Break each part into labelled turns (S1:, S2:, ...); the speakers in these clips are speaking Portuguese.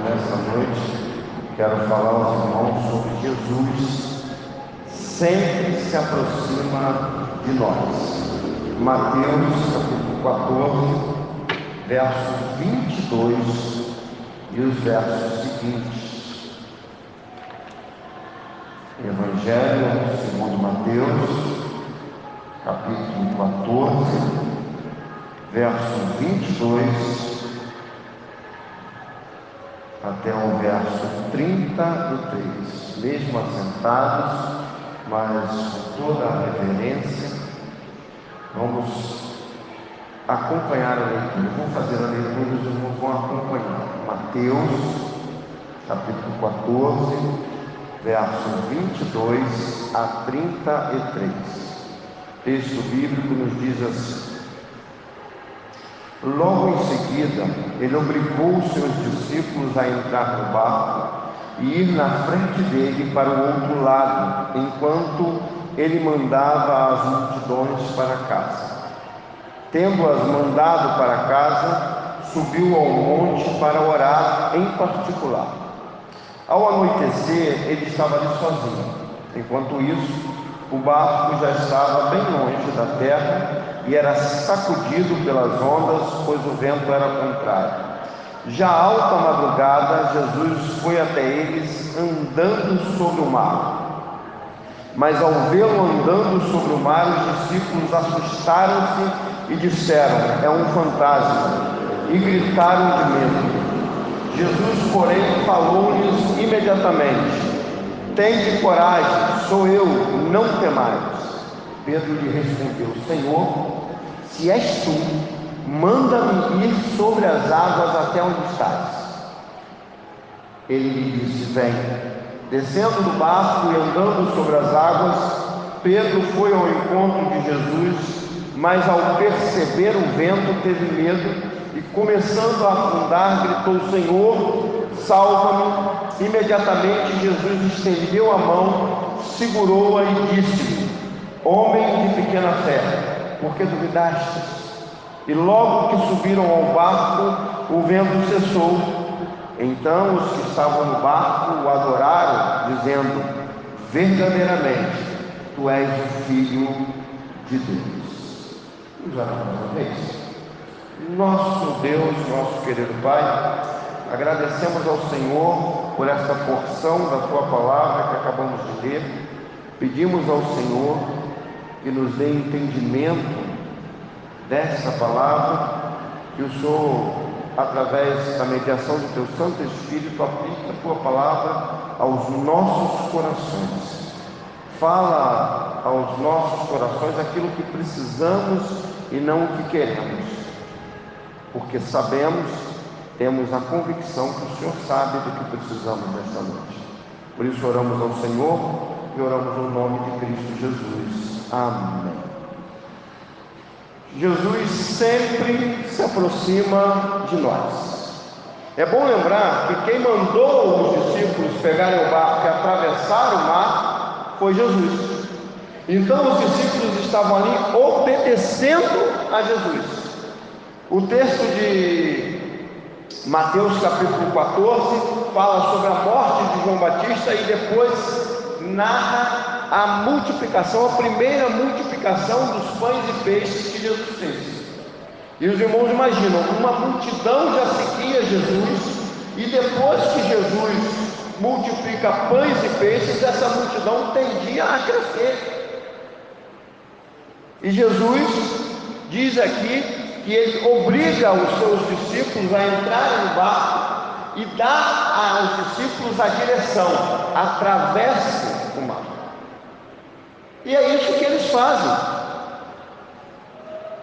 S1: nessa noite quero falar aos irmãos sobre Jesus sempre se aproxima de nós. Mateus capítulo 14, verso 22 e os versos seguintes. Evangelho segundo Mateus, capítulo 14, verso 22 até o verso 33. Mesmo assentados, mas com toda a reverência, vamos acompanhar a leitura. Vou fazer a leitura e os irmãos vão acompanhar. Mateus, capítulo 14, verso 22 a 33. Texto bíblico nos diz assim: Logo em seguida, ele obrigou os seus discípulos a entrar no barco e ir na frente dele para o outro lado, enquanto ele mandava as multidões para casa. Tendo-as mandado para casa, subiu ao monte para orar em particular. Ao anoitecer, ele estava ali sozinho. Enquanto isso, o barco já estava bem longe da terra e era sacudido pelas ondas, pois o vento era contrário. Já alta madrugada, Jesus foi até eles andando sobre o mar. Mas ao vê-lo andando sobre o mar, os discípulos assustaram-se e disseram: é um fantasma, e gritaram de medo. Jesus, porém, falou-lhes imediatamente: tende coragem, sou eu, não temais. Pedro lhe respondeu: Senhor, se és tu, manda-me ir sobre as águas até onde estás. Ele lhe disse: vem. Descendo do barco e andando sobre as águas, Pedro foi ao encontro de Jesus, mas ao perceber o vento teve medo e, começando a afundar, gritou: Senhor, salva-me. Imediatamente Jesus estendeu a mão, segurou-a e disse: homem de pequena fé, por que duvidastes? E logo que subiram ao barco, o vento cessou. Então os que estavam no barco o adoraram, dizendo: verdadeiramente, tu és o Filho de Deus. Vamos orar mais uma vez. Nosso Deus, nosso querido Pai, agradecemos ao Senhor por esta porção da Tua palavra que acabamos de ler. Pedimos ao Senhor que nos dê entendimento dessa palavra, que o Senhor, através da mediação do Teu Santo Espírito, aplique a Tua palavra aos nossos corações. Fala aos nossos corações aquilo que precisamos e não o que queremos, porque sabemos, temos a convicção que o Senhor sabe do que precisamos nesta noite. Por isso oramos ao Senhor e oramos no nome de Cristo Jesus. Amém. Jesus sempre se aproxima de nós. É bom lembrar que quem mandou os discípulos pegarem o barco e atravessar o mar foi Jesus. Então os discípulos estavam ali obedecendo a Jesus. O texto de Mateus capítulo 14 fala sobre a morte de João Batista e depois narra a multiplicação, a primeira multiplicação dos pães e peixes que Jesus fez. E os irmãos imaginam, uma multidão já seguia Jesus, e depois que Jesus multiplica pães e peixes, essa multidão tendia a crescer. E Jesus diz aqui que ele obriga os seus discípulos a entrarem no barco e dá aos discípulos a direção: atravesse o mar. E é isso que eles fazem.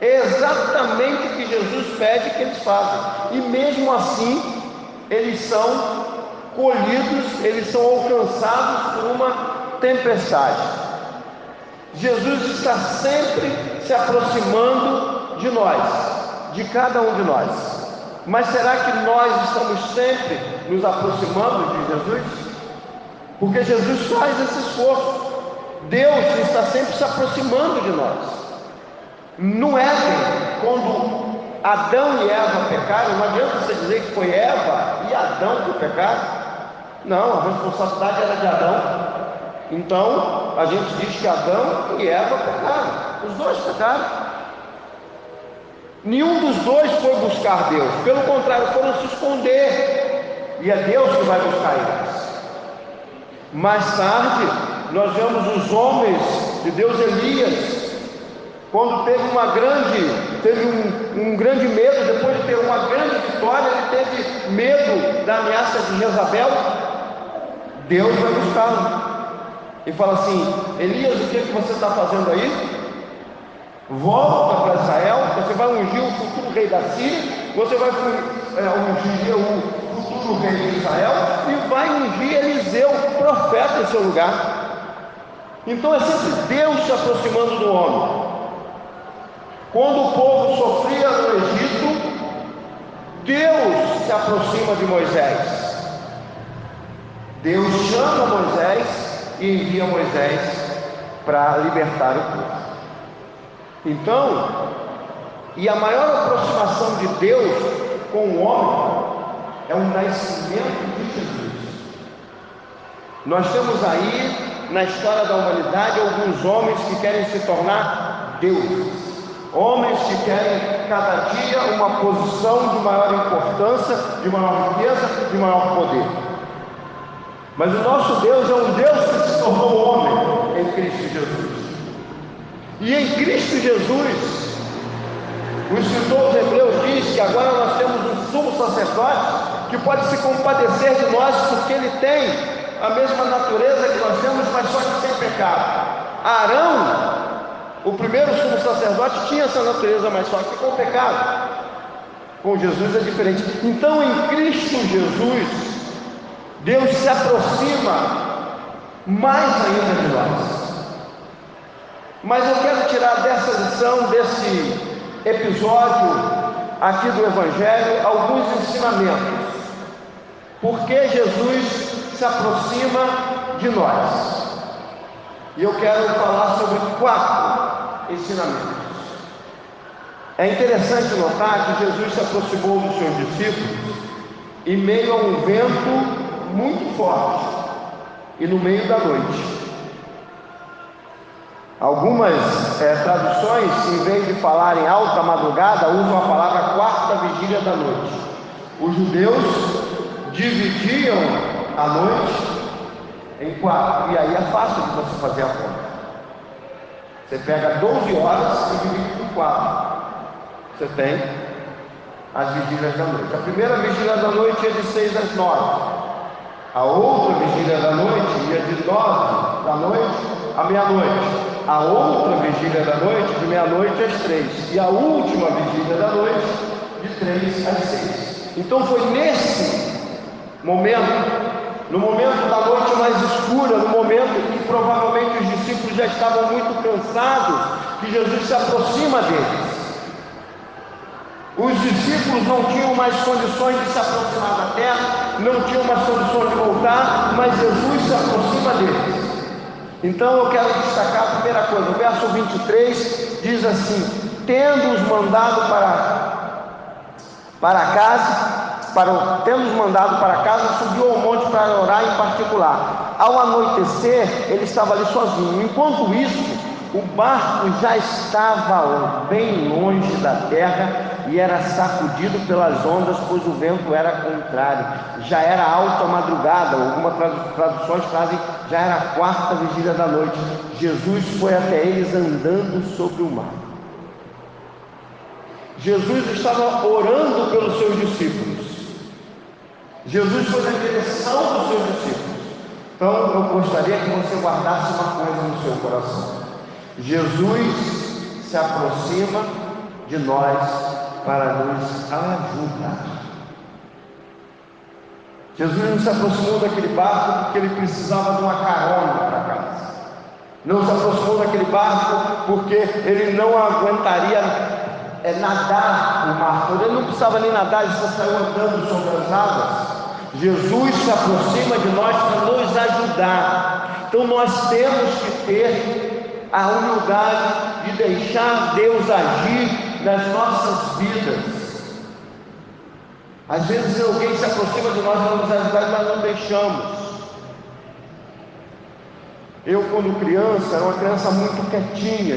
S1: É exatamente o que Jesus pede que eles fazem. E mesmo assim, eles são colhidos, eles são alcançados por uma tempestade. Jesus está sempre se aproximando de nós, de cada um de nós. Mas será que nós estamos sempre nos aproximando de Jesus? Porque Jesus faz esse esforço. Deus está sempre se aproximando de nós. No Éden, quando Adão e Eva pecaram, não adianta você dizer que foi Eva e Adão Adão que pecaram? Não, a responsabilidade era de Adão. Então, a gente diz que Adão e Eva pecaram. Os dois pecaram. Nenhum dos dois foi buscar Deus. Pelo contrário, foram se esconder. E é Deus que vai buscar eles. Mais tarde, nós vemos os homens de Deus, Elias, quando teve um grande medo, depois de ter uma grande vitória, ele teve medo da ameaça de Jezabel. Deus vai buscá-lo e fala assim: Elias, o que é que você está fazendo aí? Volta para Israel, você vai ungir o futuro rei da Síria, você vai ungir o futuro rei de Israel e vai ungir Eliseu, profeta, em seu lugar. Então é sempre Deus se aproximando do homem. Quando o povo sofria no Egito, Deus se aproxima de Moisés. Deus chama Moisés e envia Moisés para libertar o povo. Então, e a maior aproximação de Deus com o homem é o nascimento de Jesus. Nós temos aí na história da humanidade alguns homens que querem se tornar deuses. Homens que querem cada dia uma posição de maior importância, de maior riqueza, de maior poder. Mas o nosso Deus é um Deus que se tornou homem em Cristo Jesus. E em Cristo Jesus, o escritor de Hebreus diz que agora nós temos um sumo sacerdote que pode se compadecer de nós, porque ele tem a mesma natureza que nós temos, mas só que sem pecado. Arão, o primeiro sumo sacerdote, tinha essa natureza, mas só que com pecado. Com Jesus é diferente. Então em Cristo Jesus, Deus se aproxima mais ainda de nós. Mas eu quero tirar dessa lição, desse episódio aqui do Evangelho, alguns ensinamentos. Por que Jesus se aproxima de nós? E eu quero falar sobre 4 ensinamentos. É interessante notar que Jesus se aproximou dos seus discípulos em meio a um vento muito forte e no meio da noite. Algumas traduções, em vez de falar em alta madrugada, usam a palavra quarta vigília da noite. Os judeus dividiam a noite em 4, e aí é fácil de você fazer a conta. Você pega 12 horas e divide por 4. Você tem as vigílias da noite. A primeira vigília da noite é de 6 às 9. A outra vigília da noite ia de 9 da noite à meia-noite. A outra vigília da noite de meia-noite às 3. E a última vigília da noite de 3 às 6. Então foi nesse momento, no momento da noite mais escura, no momento em que provavelmente os discípulos já estavam muito cansados, que Jesus se aproxima deles. Os discípulos não tinham mais condições de se aproximar da terra, não tinham mais condições de voltar, mas Jesus se aproxima deles. Então eu quero destacar a primeira coisa. O verso 23 diz assim: tendo-os mandado para casa, subiu ao monte para orar em particular. Ao anoitecer, ele estava ali sozinho. Enquanto isso, o barco já estava bem longe da terra e era sacudido pelas ondas, pois o vento era contrário. Já era alta madrugada, algumas traduções trazem, já era a quarta vigília da noite. Jesus foi até eles andando sobre o mar. Jesus estava orando pelos seus discípulos. Jesus foi na direção dos seus discípulos. Então eu gostaria que você guardasse uma coisa no seu coração: Jesus se aproxima de nós para nos ajudar. Jesus não se aproximou daquele barco porque ele precisava de uma carona para casa. Não se aproximou daquele barco porque ele não aguentaria nadar o mar. Ele não precisava nem nadar, ele só saiu andando sobre as águas. Jesus se aproxima de nós para nos ajudar. Então nós temos que ter a humildade de deixar Deus agir nas nossas vidas. Às vezes alguém se aproxima de nós vamos ajudar, mas não deixamos. Eu, quando criança, era uma criança muito quietinha,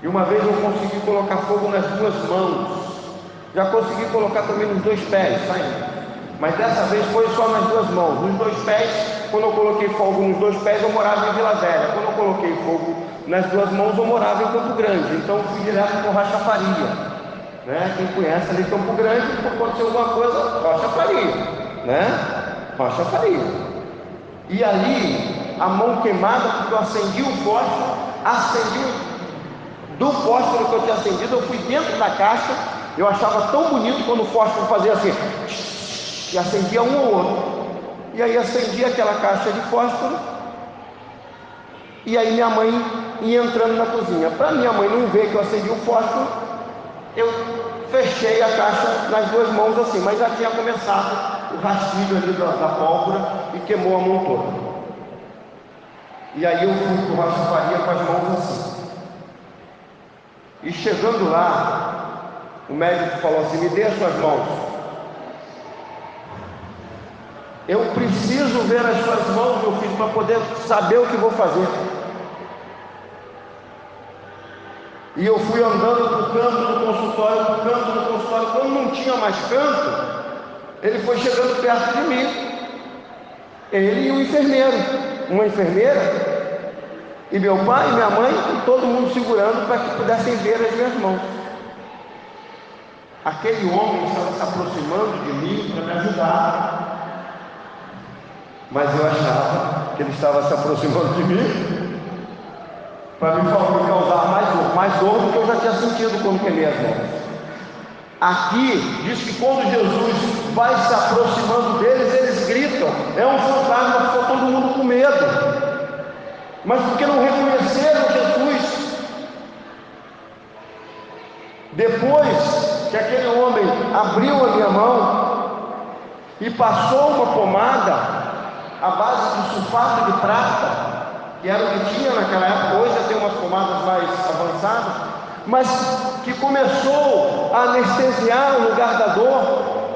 S1: e uma vez eu consegui colocar fogo nas 2 mãos. Já consegui colocar também nos 2 pés, mas dessa vez foi só nas 2 mãos. Nos 2 pés, quando eu coloquei fogo nos 2 pés, eu morava em Vila Velha. Quando eu coloquei fogo nas 2 mãos, eu morava em Campo Grande. Então fui direto para o Rocha Faria, né? Quem conhece ali Campo Grande, se acontecer alguma coisa, Rocha Faria, né? Rocha Faria. E ali, a mão queimada, porque eu acendi o fósforo, do fósforo que eu tinha acendido, eu fui dentro da caixa. Eu achava tão bonito quando o fósforo fazia assim, e acendia um ou outro. E aí acendia aquela caixa de fósforo, e aí minha mãe ia entrando na cozinha. Para minha mãe não ver que eu acendi o fósforo, eu fechei a caixa nas 2 mãos assim, mas já tinha começado o rastilho ali da pólvora e queimou a mão toda. E aí eu fui para o Rocha Faria com as mãos assim. E chegando lá, o médico falou assim: me dê as suas mãos. Eu preciso ver as suas mãos, meu filho, para poder saber o que vou fazer. E eu fui andando para o canto do consultório, para o canto do consultório. Quando não tinha mais canto, ele foi chegando perto de mim. Ele e um enfermeiro, uma enfermeira, e meu pai e minha mãe, e todo mundo segurando para que pudessem ver as minhas mãos. Aquele homem estava se aproximando de mim para me ajudar, mas eu achava que ele estava se aproximando de mim para me causar mais dor do que eu já tinha sentido quando queimei as mãos. Aqui diz que quando Jesus vai se aproximando deles, eles gritam, é um fantasma, ficou todo mundo com medo, mas porque não reconheceram Jesus. Depois que aquele homem abriu a minha mão e passou uma pomada à base de sulfato de prata, que era o que tinha naquela época, hoje já tem umas pomadas mais avançadas, mas que começou a anestesiar o lugar da dor.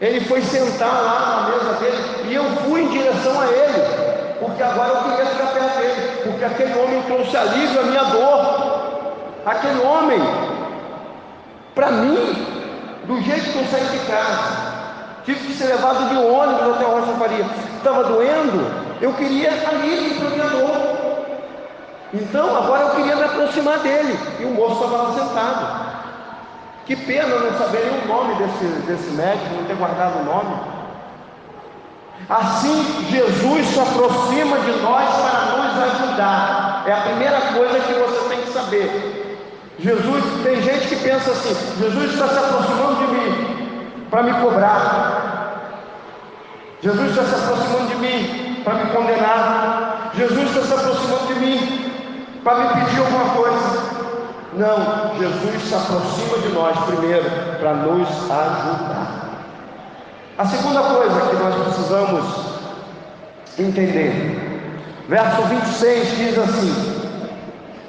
S1: Ele foi sentar lá na mesa dele, e eu fui em direção a ele, porque agora eu queria ficar perto dele, porque aquele homem trouxe alívio à minha dor. Aquele homem, para mim, do jeito que eu saí de casa, tive que ser levado de ônibus até a Rocha Faria, estava doendo, eu queria alívio para a minha dor. Então agora eu queria me aproximar dele, e o moço estava lá sentado. Que pena não saber nem o nome desse médico, não ter guardado o nome. Assim Jesus se aproxima de nós para nos ajudar. É a primeira coisa que você tem que saber. Jesus, tem gente que pensa assim: Jesus está se aproximando de mim para me cobrar, Jesus está se aproximando de mim para me condenar, Jesus está se aproximando de mim para me pedir alguma coisa. Não, Jesus se aproxima de nós primeiro para nos ajudar. A segunda coisa que nós precisamos entender, verso 26 diz assim: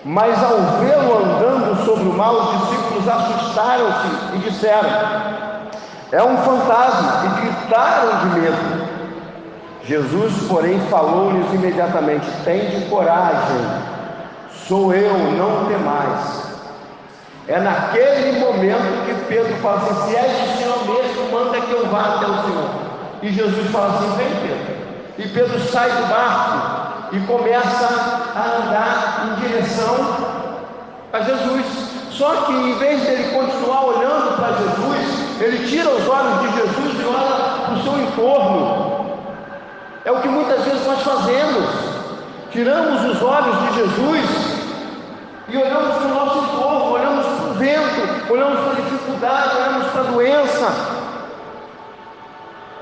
S1: mas ao vê-lo andando sobre o mar, os discípulos assustaram-se e disseram: é um fantasma, e gritaram de medo. Jesus, porém, falou-lhes imediatamente: tende coragem, sou eu, não temais. É naquele momento que Pedro fala assim: se és o Senhor mesmo, manda que eu vá até o Senhor. E Jesus fala assim: vem, Pedro. E Pedro sai do barco e começa a andar em direção a Jesus. Só que em vez dele continuar olhando para Jesus, ele tira os olhos de Jesus e olha para o seu entorno. É o que muitas vezes nós fazemos: tiramos os olhos de Jesus e olhamos para o nosso entorno, olhamos para o vento, olhamos para a dificuldade, olhamos para a doença,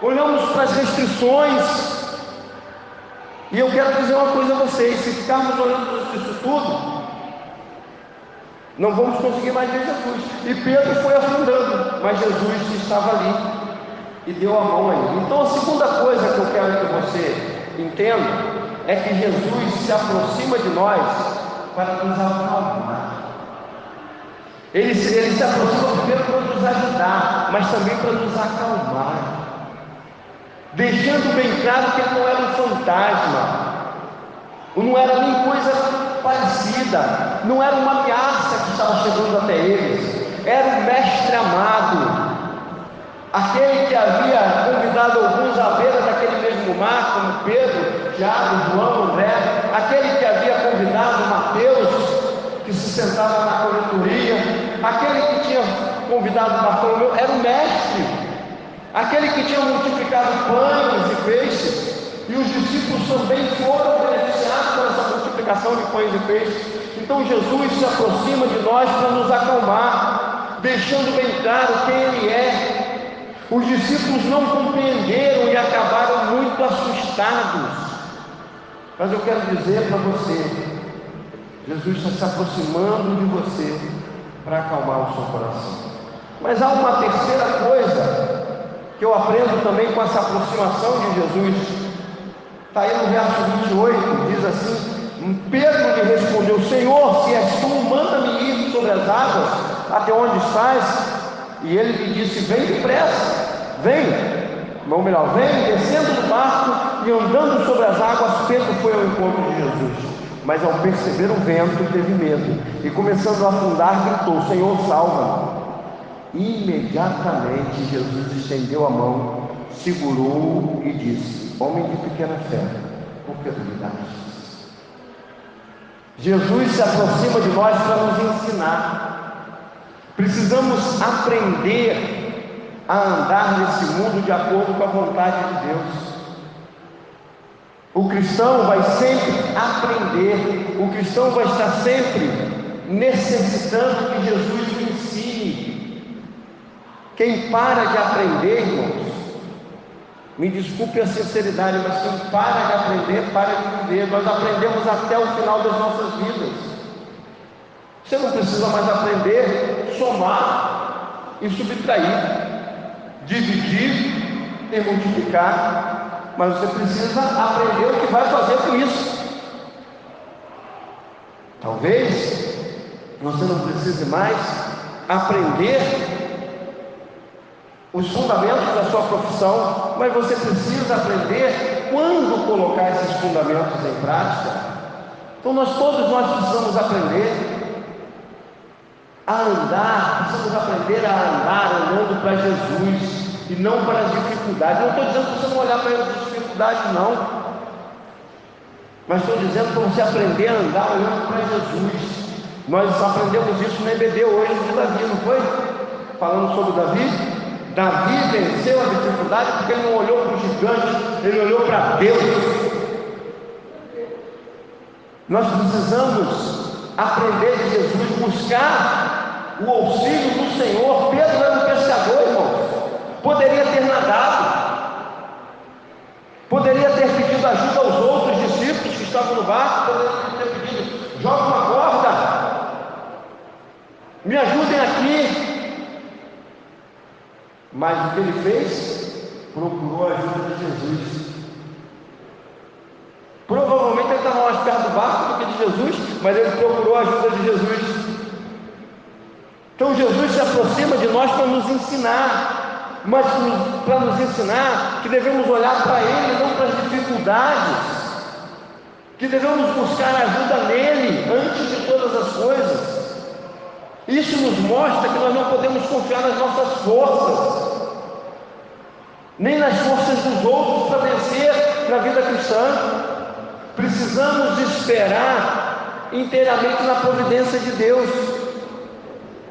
S1: olhamos para as restrições. E eu quero dizer uma coisa a vocês: se ficarmos olhando para isso tudo, não vamos conseguir mais ver Jesus. E Pedro foi afundando, mas Jesus estava ali e deu a mão a ele. Então a segunda coisa que eu quero que você entenda é que Jesus se aproxima de nós para nos acalmar. Ele se aproxima primeiro para nos ajudar, mas também para nos acalmar, deixando bem claro que ele não era um fantasma, não era nem coisa parecida, não era uma ameaça que estava chegando até eles, era o mestre amado, aquele que havia convidado alguns à beira daquele mesmo mar, como Pedro, Tiago, João, André, aquele que havia convidado Mateus, que se sentava na coletoria, aquele que tinha convidado Bartolomeu, era o mestre, aquele que tinha multiplicado pães e peixes, e os discípulos também foram beneficiados por essa multiplicação de pães e peixes. Então Jesus se aproxima de nós para nos acalmar, deixando bem claro quem Ele é. Os discípulos não compreenderam e acabaram muito assustados, mas eu quero dizer para você, Jesus está se aproximando de você para acalmar o seu coração. Mas há uma terceira coisa que eu aprendo também com essa aproximação de Jesus. Está aí no verso 28, diz assim: Pedro lhe respondeu: Senhor, se és tu, manda-me ir sobre as águas até onde estás. E ele lhe disse: vem depressa, vem. Ou melhor, vem. Descendo do barco e andando sobre as águas, Pedro foi ao encontro de Jesus. Mas ao perceber o vento, teve medo, e começando a afundar, gritou: Senhor, salva-me. Imediatamente Jesus estendeu a mão, segurou-o e disse: homem de pequena fé, por que duvidaste? Jesus se aproxima de nós para nos ensinar. Precisamos aprender a andar nesse mundo de acordo com a vontade de Deus. O cristão vai sempre aprender, o cristão vai estar sempre necessitando que Jesus lhe ensine. Quem para de aprender, irmãos, me desculpe a sinceridade, mas quem para de aprender, para de viver. Nós aprendemos até o final das nossas vidas. Você não precisa mais aprender somar e subtrair, dividir e multiplicar, mas você precisa aprender o que vai fazer com isso. Talvez você não precise mais aprender os fundamentos da sua profissão, mas você precisa aprender quando colocar esses fundamentos em prática. Então todos nós precisamos aprender a andar, precisamos aprender a andar olhando para Jesus e não para as dificuldades. Eu não estou dizendo para você não olhar para as dificuldades, não, mas estou dizendo para você aprender a andar olhando para Jesus. Nós aprendemos isso no EBD hoje de Davi, não foi? Falando sobre Davi. Davi venceu a dificuldade porque ele não olhou para o gigante, ele olhou para Deus. Nós precisamos aprender de Jesus, buscar o auxílio do Senhor. Pedro era um pescador, irmãos, poderia ter nadado, poderia ter pedido ajuda aos outros discípulos que estavam no barco, poderia ter pedido: joga uma corda, me ajudem aqui. Mas o que ele fez? Procurou a ajuda de Jesus. Provavelmente ele estava mais perto do barco do que de Jesus, mas ele procurou a ajuda de Jesus. Então Jesus se aproxima de nós para nos ensinar, mas para nos ensinar que devemos olhar para Ele, não para as dificuldades, que devemos buscar ajuda nele antes de todas as coisas. Isso nos mostra que nós não podemos confiar nas nossas forças, nem nas forças dos outros para vencer na vida cristã. Precisamos esperar inteiramente na providência de Deus,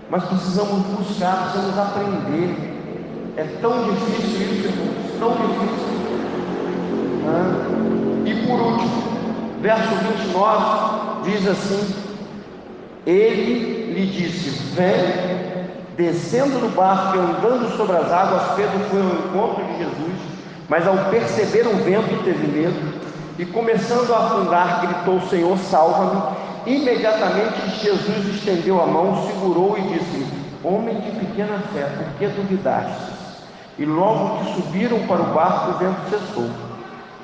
S1: mas precisamos buscar, precisamos aprender. É tão difícil isso, irmãos, tão difícil. E por último, verso 29 diz assim: ele lhe disse: vem. Descendo do barco e andando sobre as águas, Pedro foi ao encontro de Jesus, mas ao perceber o vento teve medo, e começando a afundar, gritou: Senhor, salva-me. Imediatamente Jesus estendeu a mão, segurou e disse: homem de pequena fé, por que duvidaste? E logo que subiram para o barco, o vento cessou.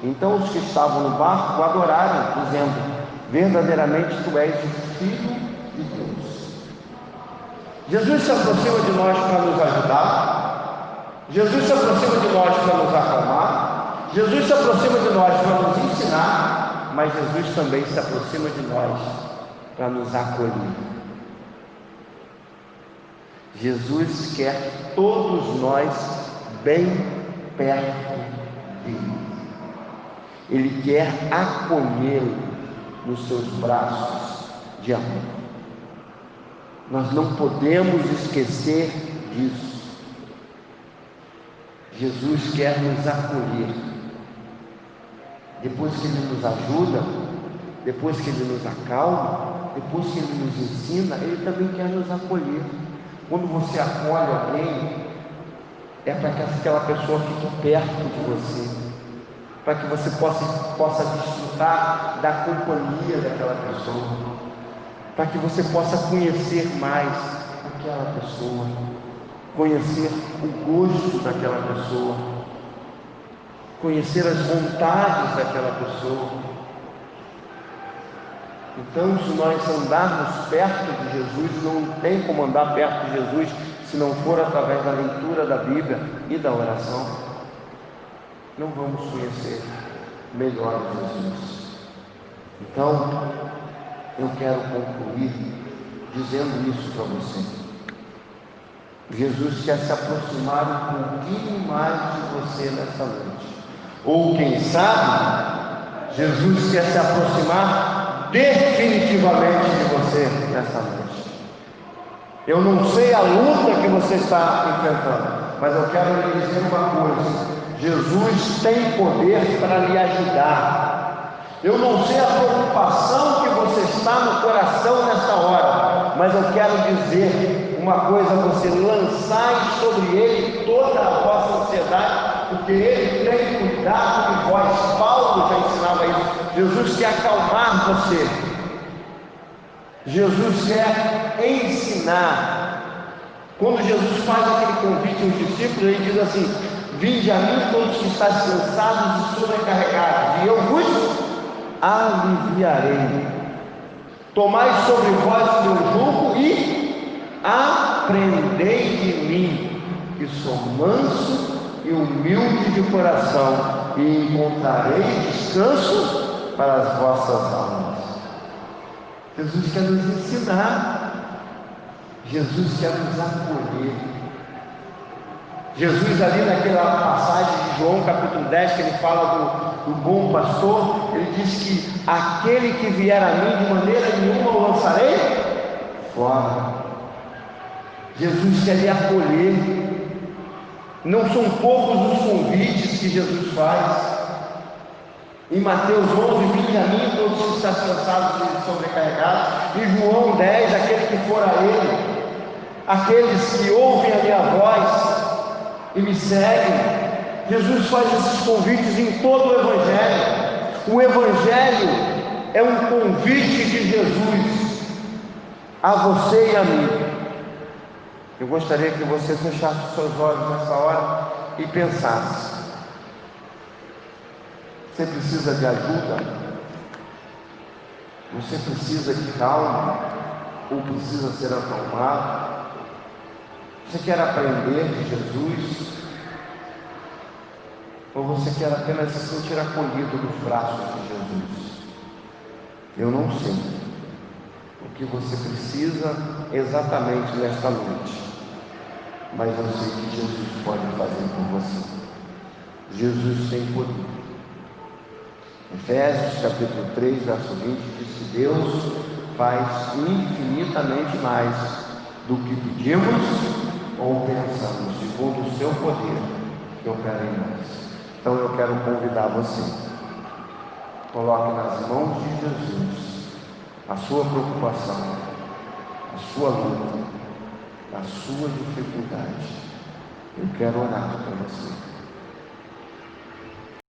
S1: Então os que estavam no barco o adoraram, dizendo: verdadeiramente tu és o Filho de Deus. Jesus se aproxima de nós para nos ajudar, Jesus se aproxima de nós para nos acalmar, Jesus se aproxima de nós para nos ensinar, mas Jesus também se aproxima de nós para nos acolher. Jesus quer todos nós bem perto dele. Ele quer acolhê-lo nos seus braços de amor. Nós não podemos esquecer disso. Jesus quer nos acolher. Depois que Ele nos ajuda, depois que Ele nos acalma, depois que Ele nos ensina, Ele também quer nos acolher. Quando você acolhe alguém, é para que aquela pessoa fique perto de você, para que você possa desfrutar da companhia daquela pessoa, para que você possa conhecer mais aquela pessoa, conhecer o gosto daquela pessoa, conhecer as vontades daquela pessoa. Então, se nós andarmos perto de Jesus, não tem como andar perto de Jesus se não for através da leitura da Bíblia e da oração. Não vamos conhecer melhor Jesus. Então, eu quero concluir dizendo isso para você. Jesus quer se aproximar um pouquinho mais de você nessa noite. Ou quem sabe, Jesus quer se aproximar definitivamente de você nessa noite. Eu não sei a luta que você está enfrentando, mas eu quero lhe dizer uma coisa: Jesus tem poder para lhe ajudar. Eu não sei a preocupação que você está no coração nessa hora, mas eu quero dizer uma coisa a você: lançai sobre Ele toda a vossa ansiedade, porque Ele tem cuidado de vós. Paulo já ensinava isso. Jesus quer acalmar você. Jesus quer ensinar. Quando Jesus faz aquele convite aos discípulos, Ele diz assim: vinde a mim todos que estáis cansados e sobrecarregados, e eu vos aliviarei. Tomai sobre vós o meu jugo e aprendei de mim, que sou manso e humilde de coração, e encontrarei descanso para as vossas almas. Jesus quer nos ensinar. Jesus quer nos acolher. Jesus, ali naquela passagem de João capítulo 10, que ele fala do bom pastor, ele diz que aquele que vier a mim, de maneira nenhuma o lançarei fora. Jesus quer lhe acolher. Não são poucos os convites que Jesus faz. Em Mateus 11, vinde a mim todos que estão cansados e sobrecarregados. Em João 10, aquele que for a Ele, aqueles que ouvem a minha voz e me seguem. Jesus faz esses convites em todo o Evangelho. O Evangelho é um convite de Jesus a você e a mim. Eu gostaria que você fechasse os seus olhos nessa hora e pensasse: você precisa de ajuda? Você precisa de calma? Ou precisa ser acalmado? Você quer aprender de Jesus? Ou você quer apenas se sentir acolhido nos braços de Jesus? Eu não sei o que você precisa exatamente nesta noite, mas eu sei que Jesus pode fazer por você. Jesus tem poder. Efésios capítulo 3, verso 20 diz que Deus faz infinitamente mais do que pedimos ou pensamos, segundo o seu poder que opera em nós. Então eu quero convidar você: coloque nas mãos de Jesus a sua preocupação, a sua luta, a sua dificuldade. Eu quero orar para você.